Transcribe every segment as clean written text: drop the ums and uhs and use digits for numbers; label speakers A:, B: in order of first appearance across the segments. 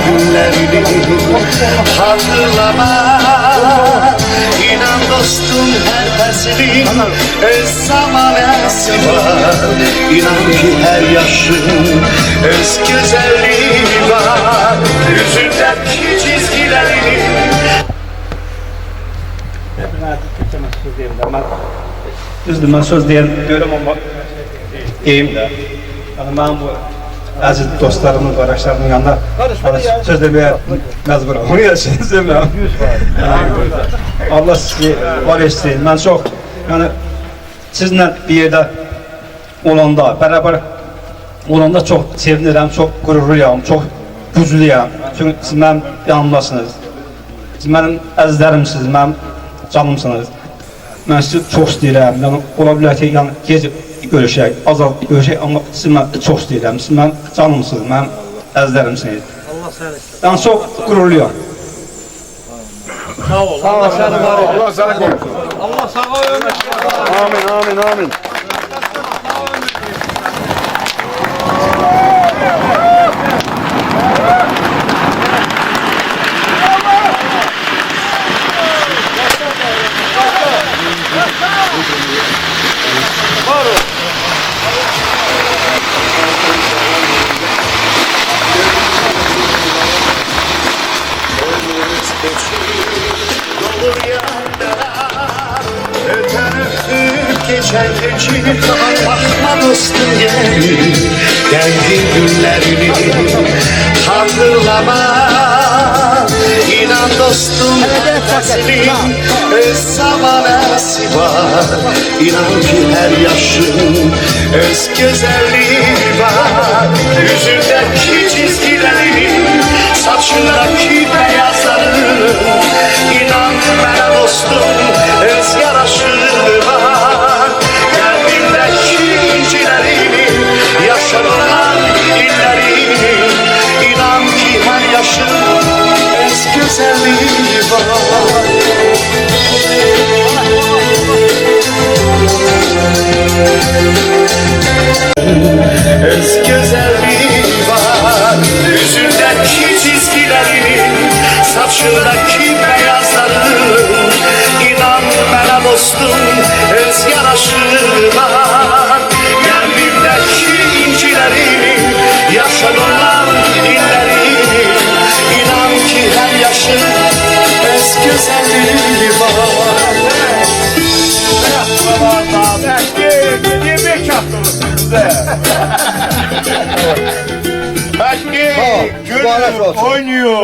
A: günlerini hatırlama. İnan dostum her faslin öz zamanesi var. İnan ki her yaşın öz güzelliği var. Yüzündeki çizgilerini.
B: Düzdür, mən söz deyirəm ama deyim də. Yəni mənim bu əziz dostlarımın, qardaşlarımın yanında söz deməyə məcburam. Onu yaşayın, sevmirəm. Allah sizi var etsin. Mən çox, yəni sizinlə bir yerdə olanda, bərabər olanda çox sevinirəm, çox qürurluyam, çox güclüyəm. Çünki siz mənim yanımdasınız. Siz mənim əzizlərimsiniz, mənim canımsınız. Mən sizi çox istəyirəm. Yəni, ola bilər ki, yəni, gec görüşək, azal görüşək, amma siz mən çox istəyirəm. Siz mənim canımsınız, mənim əzizlərimsiniz.
C: Allah səni.
B: Yəni, çox qürurluyam.
C: Sağ ol. Allah səni var et. Allah səni qorusun. Allah sağ ömür.
D: Amin, amin, amin.
A: Geçen geçip bakma dostum geldi günlerini hatırlama. İnan dostum her faslin öz zamanesi var. İnan ki her yaşın öz güzelliği var. Yüzündeki çizgilerin, saçındaki beyazların, İnan bana dostum öz yaraşığı var. Kalbimdeki incilerini, yaşanılan illerini, İnan ki her yaşın öz güzelliği var. Öz güzelliği var. Yüzündeki çizgilerinin, saçındaki beyazların, İnan bana dostum öz yaraşığı var. Kalbimdeki incilerinin, yaşanılan illerini, İnan ki her yaşın öz güzelliği var.
C: Belki gönül oynuyor.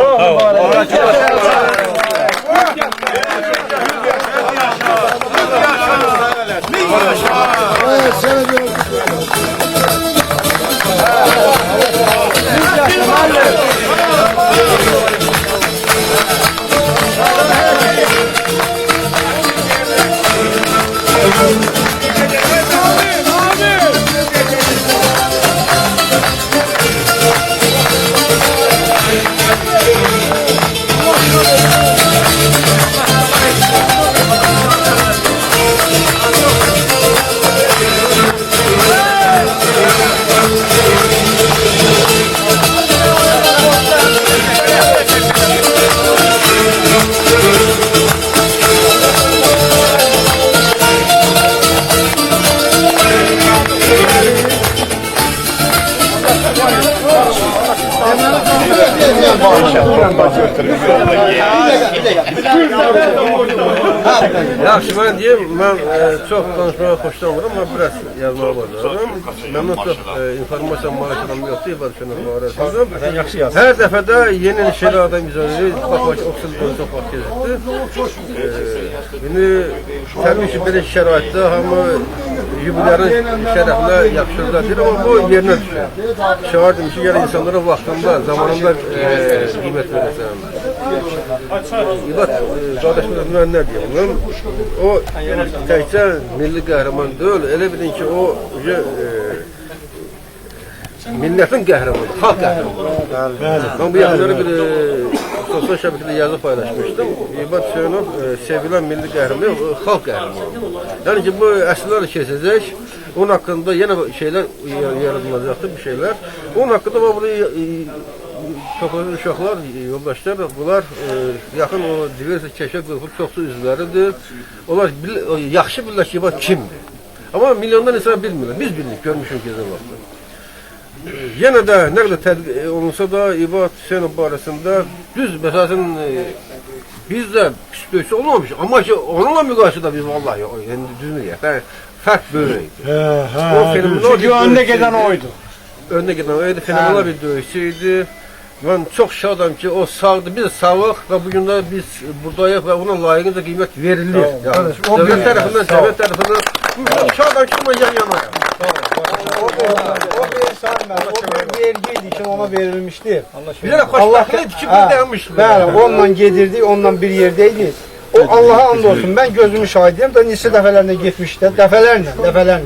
E: Yaxşı, mən deyim, mən çox danışmağa xoşlanmıram, amma biraz yazmağa bacarım. Məndən çox informasiya maaşlarım yoxdur, ibadə barəsində. Hər dəfədə yeni şeylərdən güzəlir, baxmaq ki, oksijen çox vaxt gecikdir. İndi təbii ki, belə şəraitdə hamı yubilərin şərəfinə yaxşılıqlar deyir, amma bu yerinə düşür. Şəhər demiş ki, gələ insanlara vaxtında, zamanında qiymət verəsən. Qardaşımız mən nə deyəm? O təkcə milli qəhrəman deyil, elə bilin ki, o milletin qəhrəmanı, xalq qəhrəmanı. Ben bu yaxınları bir sosyal şəbəkədə yazı paylaşmışdım. İbad Hüseynov sevilen milli qəhrəmanı, xalq qəhrəmanı. Yani ki, bu əsrlər keçəcək, onun hakkında yine şeyler yaradılacaqdır, bir şeyler. Onun hakkında burada toplanan uşaqlar, yoldaşlar, bunlar yaxın o diversi kəşfiyyat qrupu çoxsu üzvləridir. Onlar yaxşı bilirlər ki, İBAT kimdir. Amma milyondan insan bilmirlər. Biz bilirik, görmüşük gezən vaxtda. Yenə də nə qədər tədqiq olunsa da İBAT Hüseynov barəsində düz məsələn biz də pis döyüşü olmamışıq. Amma ki onunla müqayisədə biz vallahi yəni düzünü deyək. Fərq böyükdür.
C: Çünki önde gelen oydu.
E: Önde giden oydu. Fenomenal bir dövüşçüydü. Ben çok şadam ki o sağdı. Biz sağlık ve bugün de biz buradayız ve ona layıkınca kıymet veriliyor. Yani, devlet tarafından, devlet tarafından şadam ki ben yan yana.
C: O bir vergiydi ki ona verilmişti.
E: Bilerek hoşbahtlıydı ki buradaymış.
C: Bəli, onunla gedirdik, onunla bir yerdeydik. O Allah'a and olsun. Ben gözümü şahidim de neçə dəfələrlə getmişdi, dəfələrlə.